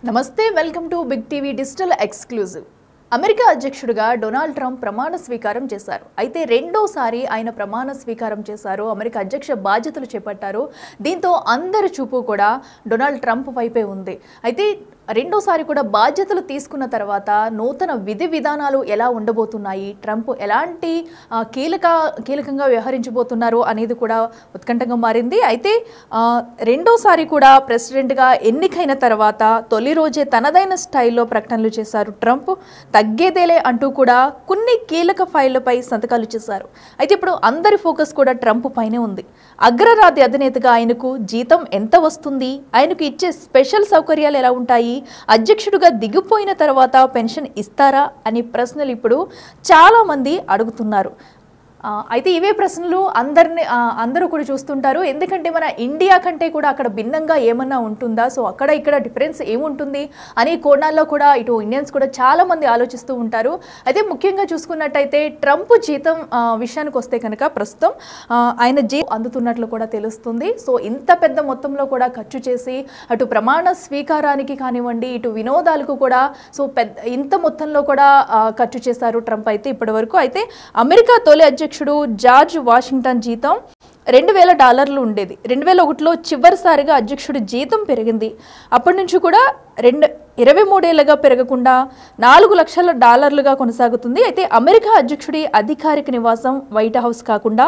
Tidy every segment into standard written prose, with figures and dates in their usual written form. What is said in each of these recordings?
నమస్తే welcome to big TV digital exclusive. America అధ్యక్షుడిగా Donald Trump ప్రమాణ స్వీకారం చేశారు. అయితే రెండోసారి ఆయన ప్రమాణ స్వీకారం చేశారు, అమెరికా అధ్యక్ష బాధ్యతలు చేపట్టారు. దీంతో అందరి చూపు కూడా డొనాల్డ్ ట్రంప్ వైపే ఉంది. అయితే రెండోసారి కూడా బాధ్యతలు తీసుకున్న తర్వాత నూతన విధి విధానాలు ఎలా ఉండబోతున్నాయి, ట్రంప్ ఎలాంటి కీలకంగా వ్యవహరించబోతున్నారు అనేది కూడా ఉత్కంఠంగా మారింది. అయితే రెండోసారి కూడా ప్రెసిడెంట్గా ఎన్నికైన తర్వాత తొలి రోజే తనదైన స్టైల్లో ప్రకటనలు చేశారు ట్రంప్. తగ్గేదేలే అంటూ కూడా కొన్ని కీలక ఫైళ్లపై సంతకాలు చేశారు. అయితే ఇప్పుడు అందరి ఫోకస్ కూడా ట్రంప్ పైనే ఉంది. అగ్రరాజ్య అధినేతగా ఆయనకు జీతం ఎంత వస్తుంది, ఆయనకు ఇచ్చే స్పెషల్ సౌకర్యాలు ఎలా ఉంటాయి, అధ్యక్షుడిగా దిగిపోయిన తర్వాత పెన్షన్ ఇస్తారా అనే ప్రశ్నలు ఇప్పుడు చాలా మంది అడుగుతున్నారు. అయితే ఇవే ప్రశ్నలు అందరూ కూడా చూస్తుంటారు. ఎందుకంటే మన ఇండియా కంటే కూడా అక్కడ భిన్నంగా ఏమన్నా ఉంటుందా, సో అక్కడ ఇక్కడ డిఫరెన్స్ ఏముంటుంది అనే కోణాల్లో కూడా ఇటు ఇండియన్స్ కూడా చాలా మంది ఆలోచిస్తూ ఉంటారు. అయితే ముఖ్యంగా చూసుకున్నట్టయితే ట్రంప్ జీతం విషయానికి వస్తే కనుక ప్రస్తుతం ఆయన జీతం అందుతున్నట్లు కూడా తెలుస్తుంది. సో ఇంత పెద్ద మొత్తంలో కూడా ఖర్చు చేసి అటు ప్రమాణ స్వీకారానికి కానివ్వండి, ఇటు వినోదాలకు కూడా సో ఇంత మొత్తంలో కూడా ఖర్చు చేశారు ట్రంప్ అయితే ఇప్పటి వరకు. అయితే అమెరికా తొలి అధ్యక్షుడు జార్జ్ వాషింగ్టన్ జీతం $2000 ఉండేది. 2001లో చివరిసారిగా అధ్యక్షుడి జీతం పెరిగింది. అప్పటి నుంచి కూడా 23 ఏళ్లుగా పెరగకుండా $4 లక్షల కొనసాగుతుంది. అయితే అమెరికా అధ్యక్షుడి అధికారిక నివాసం వైట్ హౌస్ కాకుండా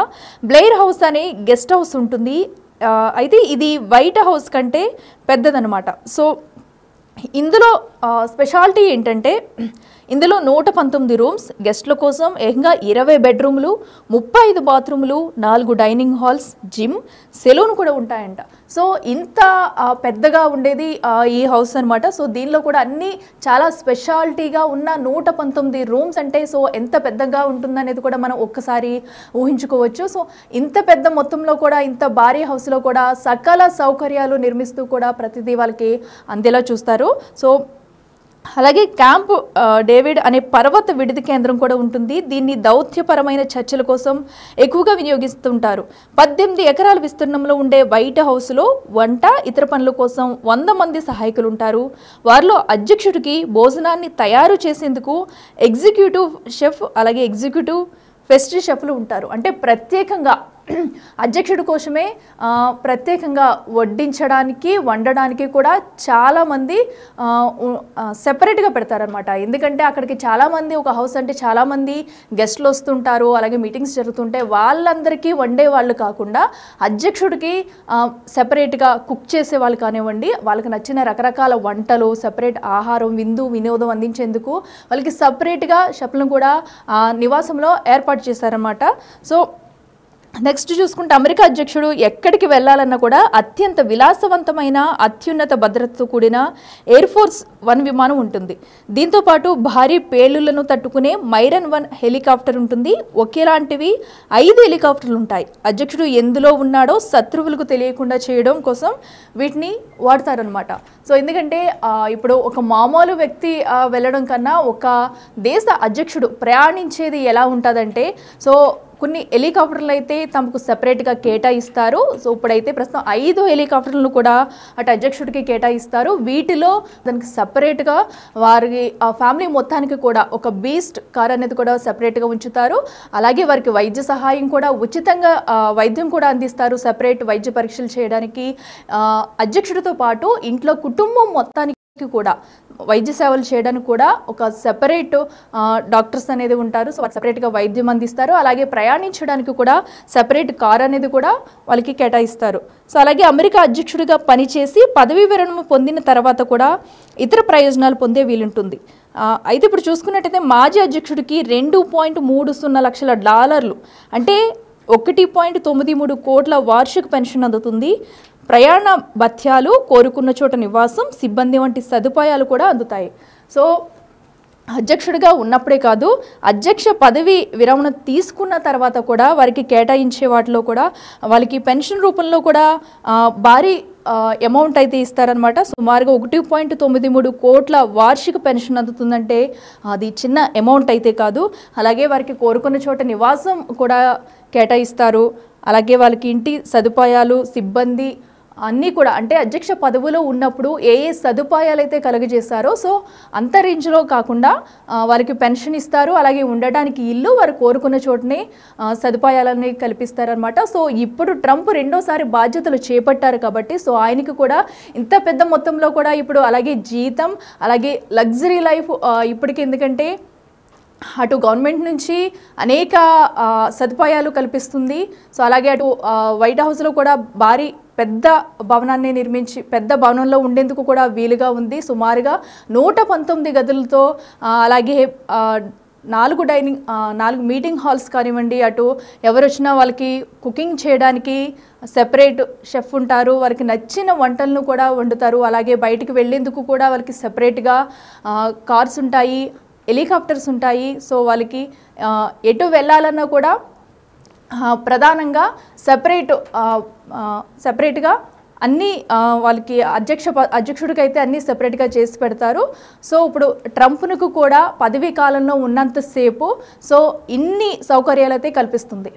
బ్లెయిర్ హౌస్ అనే గెస్ట్ హౌస్ ఉంటుంది. అయితే ఇది వైట్ హౌస్ కంటే పెద్దదన్నమాట. సో ఇందులో స్పెషాలిటీ ఏంటంటే ఇందులో 119 రూమ్స్, గెస్ట్ల కోసం ఏకంగా 20 బెడ్రూమ్లు, 35 బాత్రూమ్లు, 4 డైనింగ్ హాల్స్, జిమ్, సెలూన్ కూడా ఉంటాయంట. సో ఇంత పెద్దగా ఉండేది ఈ హౌస్ అనమాట. సో దీనిలో కూడా అన్ని చాలా స్పెషాలిటీగా ఉన్న 119 రూమ్స్ అంటే సో ఎంత పెద్దగా ఉంటుందనేది కూడా మనం ఒక్కసారి ఊహించుకోవచ్చు. సో ఇంత పెద్ద మొత్తంలో కూడా ఇంత భారీ హౌస్లో కూడా సకల సౌకర్యాలు నిర్మిస్తూ కూడా ప్రతిదీ వాళ్ళకి అందేలా చూస్తారు. సో అలాగే క్యాంప్ డేవిడ్ అనే పర్వత విడిది కేంద్రం కూడా ఉంటుంది. దీన్ని దౌత్యపరమైన చర్చల కోసం ఎక్కువగా వినియోగిస్తుంటారు. 18 ఎకరాల విస్తీర్ణంలో ఉండే వైట్ హౌస్లో వంట, ఇతర పనుల కోసం 100 మంది సహాయకులు ఉంటారు. వారిలో అధ్యక్షుడికి భోజనాన్ని తయారు చేసేందుకు ఎగ్జిక్యూటివ్ షెఫ్, అలాగే ఎగ్జిక్యూటివ్ పేస్ట్రీ షెఫ్లు ఉంటారు. అంటే ప్రత్యేకంగా అధ్యక్షుడి కోసమే ప్రత్యేకంగా వడ్డించడానికి, వండడానికి కూడా చాలామంది సెపరేట్గా పెడతారనమాట. ఎందుకంటే అక్కడికి చాలామంది, ఒక హౌస్ అంటే చాలామంది గెస్ట్లు వస్తుంటారు, అలాగే మీటింగ్స్ జరుగుతుంటే వాళ్ళందరికీ వండే వాళ్ళు కాకుండా అధ్యక్షుడికి సెపరేట్గా కుక్ చేసే వాళ్ళు కానివ్వండి, వాళ్ళకి నచ్చిన రకరకాల వంటలు, సెపరేట్ ఆహారం, వినోదం అందించేందుకు వాళ్ళకి సపరేట్గా షెఫ్లను కూడా నివాసంలో ఏర్పాటు చేశారన్నమాట. సో నెక్స్ట్ చూసుకుంటే అమెరికా అధ్యక్షుడు ఎక్కడికి వెళ్ళాలన్నా కూడా అత్యంత విలాసవంతమైన, అత్యున్నత భద్రతతో కూడిన ఎయిర్ ఫోర్స్ 1 విమానం ఉంటుంది. దీంతోపాటు భారీ పేలుళ్లను తట్టుకునే మైరన్ 1 హెలికాప్టర్ ఉంటుంది. ఒకేలాంటివి 5 హెలికాప్టర్లు ఉంటాయి. అధ్యక్షుడు ఎందులో ఉన్నాడో శత్రువులకు తెలియకుండా చేయడం కోసం వీటిని వాడతారనమాట. సో ఎందుకంటే ఇప్పుడు ఒక మామూలు వ్యక్తి వెళ్ళడం కన్నా ఒక దేశ అధ్యక్షుడు ప్రయాణించేది ఎలా ఉంటుందంటే, సో కొన్ని హెలికాప్టర్లు అయితే తమకు సెపరేట్గా కేటాయిస్తారు. సో ఇప్పుడైతే ప్రస్తుతం 5 హెలికాప్టర్లను కూడా అటు అధ్యక్షుడికి కేటాయిస్తారు. వీటిలో దానికి సపరేట్గా వారి ఫ్యామిలీ మొత్తానికి కూడా ఒక బీస్ట్ కార్ అనేది కూడా సెపరేట్గా ఉంచుతారు. అలాగే వారికి వైద్య సహాయం కూడా ఉచితంగా వైద్యం కూడా అందిస్తారు, సెపరేట్ వైద్య పరీక్షలు చేయడానికి. అధ్యక్షుడితో పాటు ఇంట్లో కుటుంబం మొత్తానికి కూడా వైద్య సేవలు చేయడానికి కూడా ఒక సెపరేట్ డాక్టర్స్ అనేది ఉంటారు. సో సెపరేట్గా వైద్యం అందిస్తారు. అలాగే ప్రయాణించడానికి కూడా సెపరేట్ కార్ అనేది కూడా వాళ్ళకి కేటాయిస్తారు. సో అలాగే అమెరికా అధ్యక్షుడిగా పనిచేసి పదవీ విరమణ పొందిన తర్వాత కూడా ఇతర ప్రయోజనాలు పొందే వీలుంటుంది. అయితే ఇప్పుడు చూసుకున్నట్టయితే మాజీ అధ్యక్షుడికి $2.30 లక్షల అంటే 1.93 కోట్ల వార్షిక పెన్షన్ అందుతుంది. ప్రయాణ భత్యాలు, కోరుకున్న చోట నివాసం, సిబ్బంది వంటి సదుపాయాలు కూడా అందుతాయి. సో అధ్యక్షుడిగా ఉన్నప్పుడే కాదు, అధ్యక్ష పదవి విరమణ తీసుకున్న తర్వాత కూడా వారికి కేటాయించే వాటిలో కూడా వాళ్ళకి పెన్షన్ రూపంలో కూడా భారీ అమౌంట్ అయితే ఇస్తారనమాట. సుమారుగా 1.93 కోట్ల వార్షిక పెన్షన్ అందుతుందంటే అది చిన్న అమౌంట్ అయితే కాదు. అలాగే వారికి కోరుకున్న చోట నివాసం కూడా కేటాయిస్తారు. అలాగే వాళ్ళకి ఇంటి సదుపాయాలు, సిబ్బంది అన్నీ కూడా అంటే అధ్యక్ష పదవిలో ఉన్నప్పుడు ఏ సదుపాయాలు అయితే కలుగజేశారో సో అంత రేంజ్లో కాకుండా వారికి పెన్షన్ ఇస్తారు, అలాగే ఉండడానికి ఇల్లు, వారు కోరుకున్న చోటనే సదుపాయాలన్నీ కల్పిస్తారనమాట. సో ఇప్పుడు ట్రంప్ రెండోసారి బాధ్యతలు చేపట్టారు కాబట్టి సో ఆయనకి కూడా ఇంత పెద్ద మొత్తంలో కూడా ఇప్పుడు అలాగే జీతం, అలాగే లగ్జరీ లైఫ్ ఇప్పటికి, ఎందుకంటే అటు గవర్నమెంట్ నుంచి అనేక సదుపాయాలు కల్పిస్తుంది. సో అలాగే అటు వైట్ హౌస్లో కూడా భారీ పెద్ద భవనాన్ని నిర్మించి పెద్ద భవనంలో ఉండేందుకు కూడా వీలుగా ఉంది. సుమారుగా 119 గదులతో అలాగే 4 మీటింగ్ హాల్స్ కానివ్వండి, అటు ఎవరు వచ్చినా వాళ్ళకి కుకింగ్ చేయడానికి సెపరేట్ షెఫ్ ఉంటారు, వారికి నచ్చిన వంటలను కూడా వండుతారు. అలాగే బయటికి వెళ్ళేందుకు కూడా వాళ్ళకి సెపరేట్గా కార్స్ ఉంటాయి, హెలికాప్టర్స్ ఉంటాయి. సో వాళ్ళకి ఎటు వెళ్ళాలన్నా కూడా ప్రధానంగా సెపరేట్గా అన్నీ వాళ్ళకి అధ్యక్షుడికి అయితే అన్నీ సెపరేట్గా చేసి పెడతారు. సో ఇప్పుడు ట్రంప్కు కూడా పదవీ కాలంలో ఉన్నంతసేపు సో ఇన్ని సౌకర్యాలు అయితే కల్పిస్తుంది.